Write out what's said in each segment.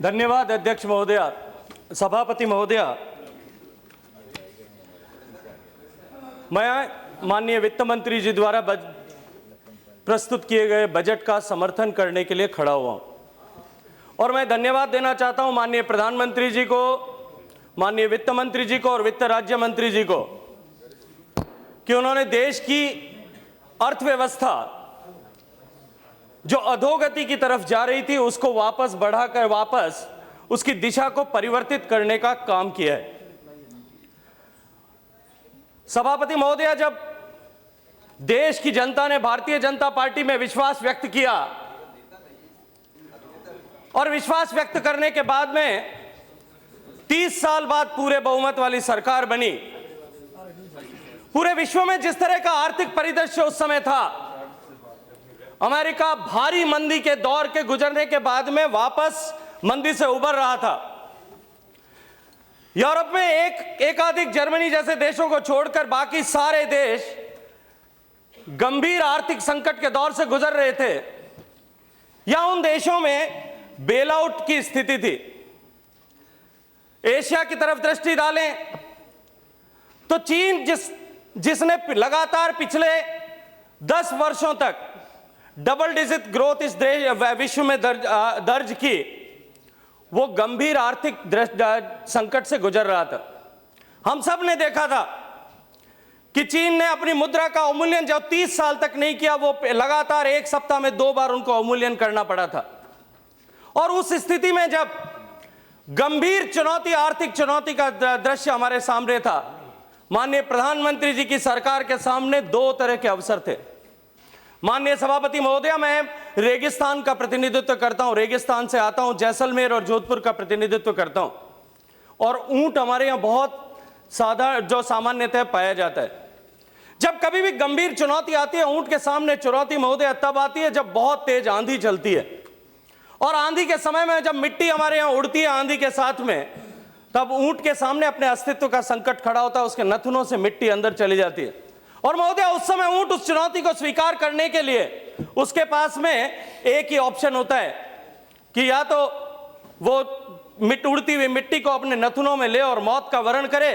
धन्यवाद अध्यक्ष महोदय, सभापति महोदय। मैं माननीय वित्त मंत्री जी द्वारा प्रस्तुत किए गए बजट का समर्थन करने के लिए खड़ा हुआ हूं और मैं धन्यवाद देना चाहता हूं माननीय प्रधानमंत्री जी को, माननीय वित्त मंत्री जी को और वित्त राज्य मंत्री जी को कि उन्होंने देश की अर्थव्यवस्था जो अधोगति की तरफ जा रही थी उसको वापस बढ़ाकर वापस उसकी दिशा को परिवर्तित करने का काम किया है। सभापति महोदय, जब देश की जनता ने भारतीय जनता पार्टी में विश्वास व्यक्त किया और विश्वास व्यक्त करने के बाद में 30 साल बाद पूरे बहुमत वाली सरकार बनी, पूरे विश्व में जिस तरह का आर्थिक परिदृश्य उस समय था, अमेरिका भारी मंदी के दौर के गुजरने के बाद में वापस मंदी से उबर रहा था। यूरोप में एकाधिक जर्मनी जैसे देशों को छोड़कर बाकी सारे देश गंभीर आर्थिक संकट के दौर से गुजर रहे थे या उन देशों में बेल आउट की स्थिति थी। एशिया की तरफ दृष्टि डालें तो चीन जिसने लगातार पिछले 10 वर्षों तक डबल डिजिट ग्रोथ इस देश विश्व में दर्ज की, वो गंभीर आर्थिक संकट से गुजर रहा था। हम सब ने देखा था कि चीन ने अपनी मुद्रा का अवमूल्यन जो 30 साल तक नहीं किया, वो लगातार एक सप्ताह में 2 बार उनको अवमूल्यन करना पड़ा था। और उस स्थिति में जब गंभीर चुनौती, आर्थिक चुनौती का दृश्य हमारे सामने था, माननीय प्रधानमंत्री जी की सरकार के सामने 2 तरह के अवसर थे। माननीय सभापति महोदय, मैं रेगिस्तान का प्रतिनिधित्व करता हूं, रेगिस्तान से आता हूं, जैसलमेर और जोधपुर का प्रतिनिधित्व करता हूं और ऊंट हमारे यहां बहुत सामान्यतः पाया जाता है। जब कभी भी गंभीर चुनौती आती है ऊंट के सामने, चुनौती महोदय तब आती है जब बहुत तेज आंधी चलती है और आंधी के समय में जब मिट्टी हमारे यहां उड़ती है आंधी के साथ में, तब ऊंट के सामने अपने अस्तित्व का संकट खड़ा होता है, उसके नथुनों से मिट्टी अंदर चली जाती है। और महोदय, उस समय ऊंट उस चुनौती को स्वीकार करने के लिए उसके पास में एक ही ऑप्शन होता है कि या तो वो उड़ती हुई मिट्टी को अपने नथुनों में ले और मौत का वरण करे,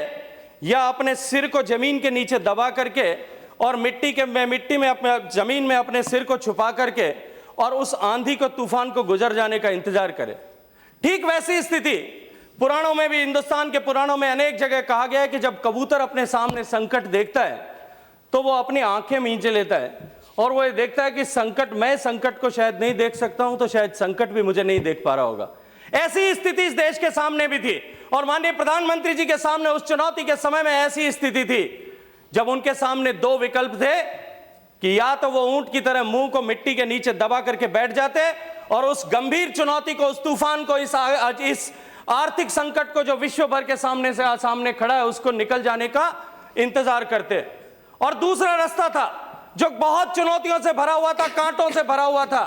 या अपने सिर को जमीन के नीचे दबा करके और मिट्टी में अपने जमीन में अपने सिर को छुपा करके और उस आंधी को, तूफान को गुजर जाने का इंतजार करे। ठीक वैसी स्थिति पुराणों में भी, हिंदुस्तान के पुराणों में अनेक जगह कहा गया है कि जब कबूतर अपने सामने संकट देखता है तो वो अपनी आंखें मींच लेता है और वो ये देखता है कि मैं संकट को शायद नहीं देख सकता हूं, तो शायद संकट भी मुझे नहीं देख पा रहा होगा। ऐसी स्थिति इस देश के सामने भी थी और माननीय प्रधानमंत्री जी के सामने उस चुनौती के समय में ऐसी स्थिति थी जब उनके सामने 2 विकल्प थे कि या तो वो ऊंट की तरह मुंह को मिट्टी के नीचे दबा करके बैठ जाते और उस गंभीर चुनौती को, उस तूफान को, इस आर्थिक संकट को जो विश्व भर के सामने खड़ा है, उसको निकल जाने का इंतजार करते। और दूसरा रास्ता था जो बहुत चुनौतियों से भरा हुआ था, कांटों से भरा हुआ था,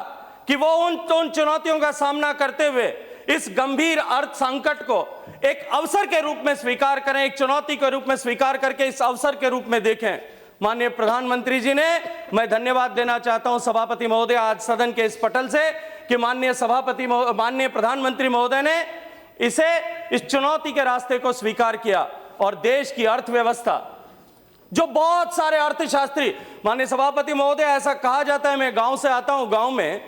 कि वो उन चुनौतियों का सामना करते हुए इस गंभीर अर्थ संकट को एक अवसर के रूप में स्वीकार करें, एक चुनौती के रूप में स्वीकार करके इस अवसर के रूप में देखें। माननीय प्रधानमंत्री जी ने, मैं धन्यवाद देना चाहता हूं सभापति महोदय आज सदन के इस पटल से कि माननीय प्रधानमंत्री महोदय ने इस चुनौती के रास्ते को स्वीकार किया और देश की अर्थव्यवस्था, जो बहुत सारे अर्थशास्त्री, माननीय सभापति महोदय, ऐसा कहा जाता है, मैं गांव से आता हूं, गांव में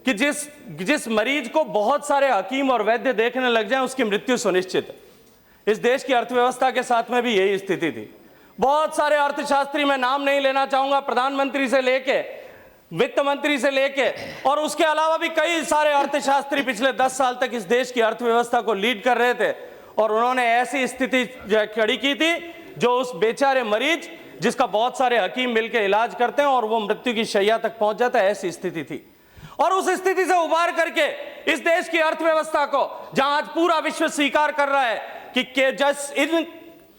कि जिस मरीज को बहुत सारे हकीम और वैद्य देखने लग जाएं उसकी मृत्यु सुनिश्चित है। इस देश की अर्थव्यवस्था के साथ में भी यही स्थिति थी। बहुत सारे अर्थशास्त्री, मैं नाम नहीं लेना चाहूंगा, प्रधानमंत्री से लेके वित्त मंत्री से लेके और उसके अलावा भी कई सारे अर्थशास्त्री पिछले 10 साल तक इस देश की अर्थव्यवस्था को लीड कर रहे थे और उन्होंने ऐसी स्थिति खड़ी की थी जो उस बेचारे मरीज जिसका बहुत सारे हकीम मिलकर इलाज करते हैं और वो मृत्यु की शैया तक पहुंच जाता है, ऐसी स्थिति थी। और उस स्थिति से उबार करके इस देश की अर्थव्यवस्था को, जहां आज पूरा विश्व स्वीकार कर रहा है कि इन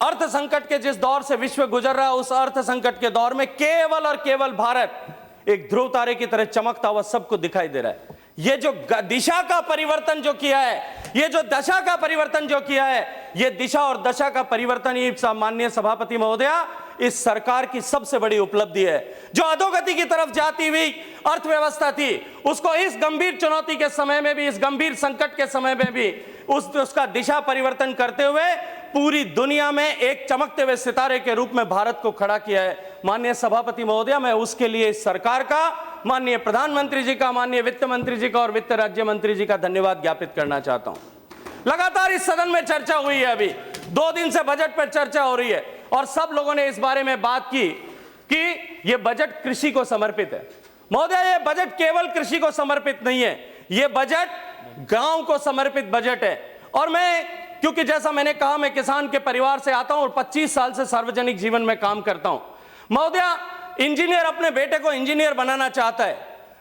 अर्थ संकट के जिस दौर से विश्व गुजर रहा है, उस अर्थ संकट के दौर में केवल और केवल भारत एक ध्रुव तारे की तरह चमकता हुआ सबको दिखाई दे रहा है। ये जो दिशा का परिवर्तन जो किया है, ये जो दशा का परिवर्तन जो किया है, ये दिशा और दशा का परिवर्तन ही माननीय सभापति महोदया इस सरकार की सबसे बड़ी उपलब्धि है। जो अधोगति की तरफ जाती हुई अर्थव्यवस्था थी, उसको इस गंभीर चुनौती के समय में भी, इस गंभीर संकट के समय में भी उसका दिशा परिवर्तन करते हुए पूरी दुनिया में एक चमकते हुए सितारे के रूप में भारत को खड़ा किया है। माननीय सभापति महोदय, मैं उसके लिए इस सरकार का, माननीय प्रधानमंत्री जी का, माननीय वित्त मंत्री जी का और वित्त राज्य मंत्री जी का धन्यवाद ज्ञापित करना चाहता हूं। लगातार इस सदन में चर्चा हुई है, अभी 2 दिन से बजट पर चर्चा हो रही है और सब लोगों ने इस बारे में बात की कि यह बजट कृषि को समर्पित है। महोदय, यह बजट केवल कृषि को समर्पित नहीं है, यह बजट गांव को समर्पित बजट है। और मैं, क्योंकि जैसा मैंने कहा, मैं किसान के परिवार से आता हूं और 25 साल से सार्वजनिक जीवन में काम करता हूं। महोदय, इंजीनियर अपने बेटे को इंजीनियर बनाना चाहता है,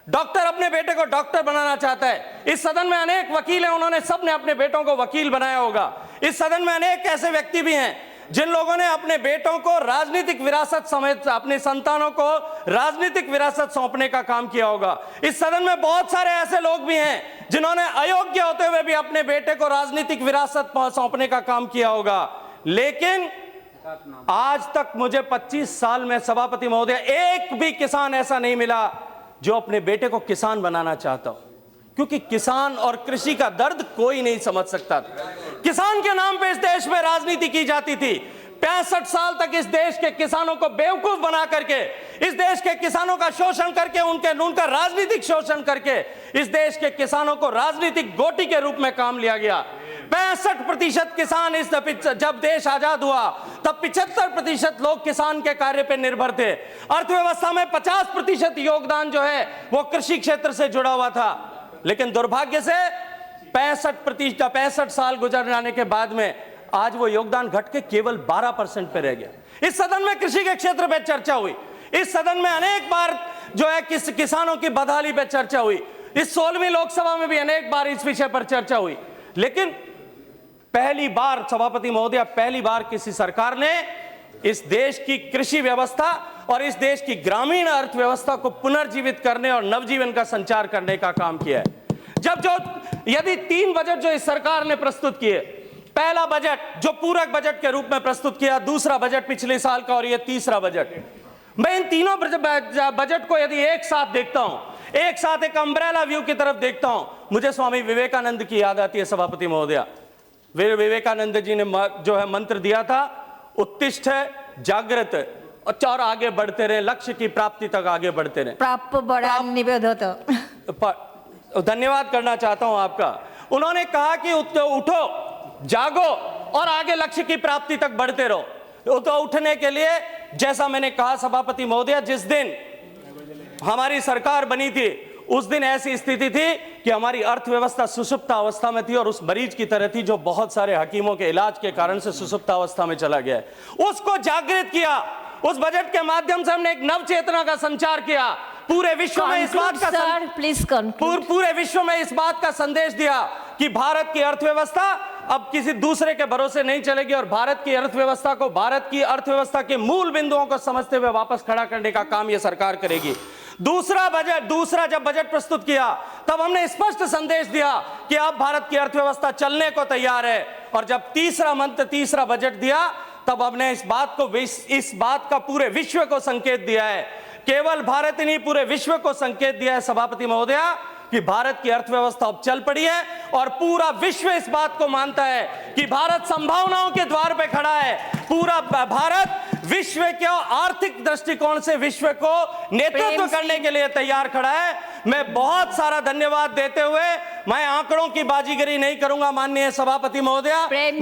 डॉक्टर अपने बेटे को डॉक्टर बनाना चाहता है। इस सदन में अनेक वकील हैं, उन्होंने सबने अपने बेटों को वकील बनाया होगा। इस सदन में अनेक ऐसे व्यक्ति भी हैं जिन लोगों ने अपने बेटों को राजनीतिक विरासत समेत अपने संतानों को राजनीतिक विरासत सौंपने का काम किया होगा। इस सदन में बहुत सारे ऐसे लोग भी हैं जिन्होंने अयोग्य होते हुए भी अपने बेटे को राजनीतिक विरासत सौंपने का काम किया होगा। लेकिन आज तक मुझे 25 साल में सभापति महोदय एक भी किसान ऐसा नहीं मिला जो अपने बेटे को किसान बनाना चाहता हो, क्योंकि किसान और कृषि का दर्द कोई नहीं समझ सकता था। किसान के नाम पे इस देश में राजनीति की जाती थी। 65 साल तक इस देश के किसानों को बेवकूफ बना करके, इस देश के किसानों का शोषण करके, उनका राजनीतिक शोषण करके इस देश के किसानों को राजनीतिक गोटी के रूप में काम लिया गया। 65% किसान जब देश आजाद हुआ तब 75% लोग किसान के कार्य पर निर्भर थे। अर्थव्यवस्था में 50% योगदान जो है वो कृषि क्षेत्र से जुड़ा हुआ था। लेकिन दुर्भाग्य से 65 साल गुजर जाने के बाद में आज वो योगदान घट के केवल 12% पे रह गया। इस सदन में कृषि के क्षेत्र पे चर्चा हुई, इस सदन में अनेक बार जो है किसानों की बदहाली पे चर्चा हुई, इस 16वीं लोकसभा में भी अनेक बार इस विषय पर चर्चा हुई। लेकिन पहली बार सभापति महोदय, पहली बार किसी सरकार ने इस देश की कृषि व्यवस्था और इस देश की ग्रामीण अर्थव्यवस्था को पुनर्जीवित करने और नवजीवन का संचार करने का काम किया है। यदि 3 बजट जो इस सरकार ने प्रस्तुत किए, पहला बजट जो पूरक बजट के रूप में प्रस्तुत किया, दूसरा बजट पिछले साल का और यह तीसरा बजट, मैं इन तीनों बजट को यदि एक साथ देखता हूं, एक साथ एक अम्ब्रेला व्यू की तरफ देखता हूं, मुझे स्वामी विवेकानंद की याद आती है सभापति महोदय। विवेकानंद जी ने जो है मंत्र दिया था, उत्तिष्ठ जागृत और आगे बढ़ते रहे, लक्ष्य की प्राप्ति तक आगे बढ़ते रहे। धन्यवाद करना चाहता हूं आपका। उन्होंने कहा कि उठो, जागो और आगे लक्ष्य की प्राप्ति तक बढ़ते रहो। तो उठने के लिए, जैसा मैंने कहा सभापति महोदय, जिस दिन हमारी सरकार बनी थी उस दिन ऐसी स्थिति थी कि हमारी अर्थव्यवस्था सुषुप्त अवस्था में थी और उस मरीज की तरह थी जो बहुत सारे हकीमों के इलाज के कारण से सुषुप्त अवस्था में चला गया। उसको जागृत किया। उस बजट के माध्यम से हमने एक नव चेतना का संचार किया। पूरे विश्व में इस बात का पूरे विश्व में इस बात का संदेश दिया कि भारत की अर्थव्यवस्था अब किसी दूसरे के भरोसे नहीं चलेगी और भारत की अर्थव्यवस्था के मूल बिंदुओं को समझते हुए वापस खड़ा करने का काम यह सरकार करेगी। दूसरा जब बजट प्रस्तुत किया तब हमने स्पष्ट संदेश दिया कि अब भारत की अर्थव्यवस्था चलने को तैयार है। और जब तीसरा बजट दिया तब हमने इस बात का पूरे विश्व को संकेत दिया है, केवल भारत ही नहीं पूरे विश्व को संकेत दिया है सभापति महोदय कि भारत की अर्थव्यवस्था अब चल पड़ी है और पूरा विश्व इस बात को मानता है कि भारत संभावनाओं के द्वार पे खड़ा है। पूरा भारत विश्व के आर्थिक दृष्टिकोण से विश्व को नेतृत्व करने के लिए तैयार खड़ा है। मैं बहुत सारा धन्यवाद देते हुए मैं आंकड़ों की बाजीगरी नहीं करूंगा माननीय सभापति महोदय,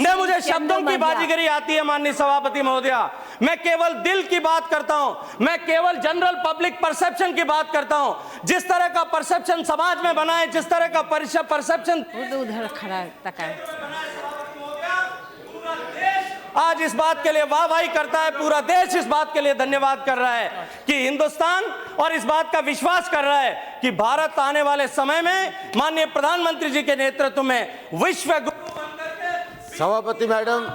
न मुझे शब्दों की बाजीगरी आती है माननीय सभापति महोदय। मैं केवल दिल की बात करता हूं, मैं केवल जनरल पब्लिक परसेप्शन की बात करता हूं। जिस तरह का परसेप्शन समाज में बना है, जिस तरह का परसेप्शन उधर खड़ा तक आज इस बात के लिए वाहवाही करता है, पूरा देश इस बात के लिए धन्यवाद कर रहा है कि हिंदुस्तान और इस बात का विश्वास कर रहा है कि भारत आने वाले समय में माननीय प्रधानमंत्री जी के नेतृत्व में विश्व गुरु बनकर के सभापति मैडम